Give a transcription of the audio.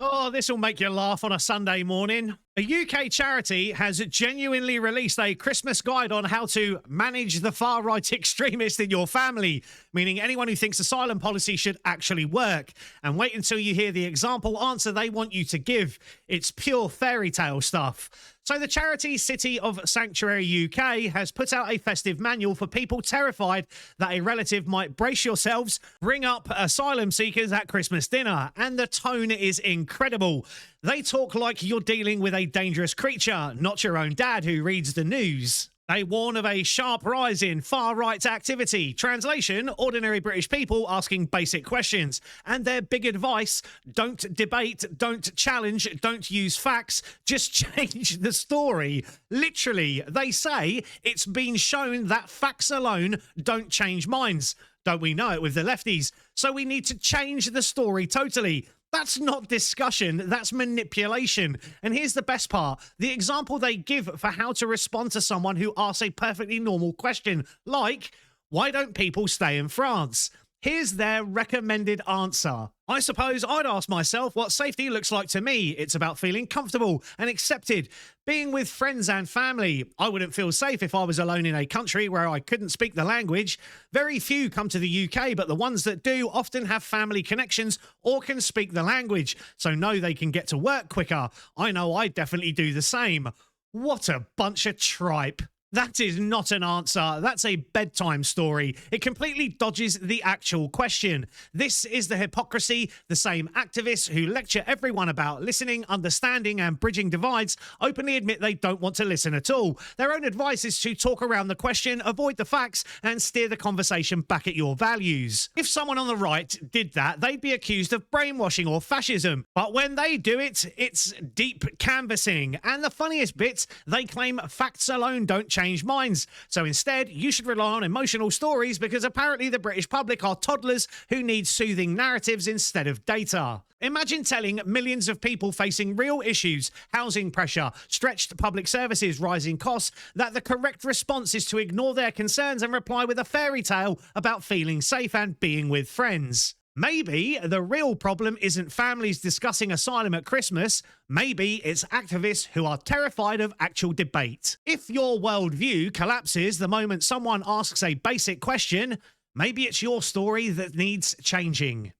Oh, this will make you laugh on a Sunday morning. A UK charity has genuinely released a Christmas guide on how to manage the far-right extremist in your family, meaning anyone who thinks asylum policy should actually work. And wait until you hear the example answer they want you to give. It's pure fairy tale stuff. So the charity City of Sanctuary UK has put out a festive manual for people terrified that a relative might, brace yourselves, bring up asylum seekers at Christmas dinner. And the tone is incredible. They talk like you're dealing with a dangerous creature, not your own dad who reads the news. They warn of a sharp rise in far-right activity. Translation, ordinary British people asking basic questions. And their big advice, don't debate, don't challenge, don't use facts, just change the story. Literally, they say it's been shown that facts alone don't change minds. Don't we know it with the lefties? So we need to change the story totally. That's not discussion, that's manipulation. And here's the best part. The example they give for how to respond to someone who asks a perfectly normal question, like, why don't people stay in France? Here's their recommended answer. I suppose I'd ask myself what safety looks like to me. It's about feeling comfortable and accepted, being with friends and family. I wouldn't feel safe if I was alone in a country where I couldn't speak the language. Very few come to the UK, but the ones that do often have family connections or can speak the language, so know they can get to work quicker. I know I'd definitely do the same. What a bunch of tripe. That is not an answer. That's a bedtime story. It completely dodges the actual question. This is the hypocrisy. The same activists who lecture everyone about listening, understanding, and bridging divides openly admit they don't want to listen at all. Their own advice is to talk around the question, avoid the facts, and steer the conversation back at your values. If someone on the right did that, they'd be accused of brainwashing or fascism. But when they do it, it's deep canvassing. And the funniest bit, they claim facts alone don't change minds. So instead, you should rely on emotional stories because apparently the British public are toddlers who need soothing narratives instead of data. Imagine telling millions of people facing real issues, housing pressure, stretched public services, rising costs, that the correct response is to ignore their concerns and reply with a fairy tale about feeling safe and being with friends. Maybe the real problem isn't families discussing asylum at Christmas. Maybe it's activists who are terrified of actual debate. If your worldview collapses the moment someone asks a basic question, maybe it's your story that needs changing.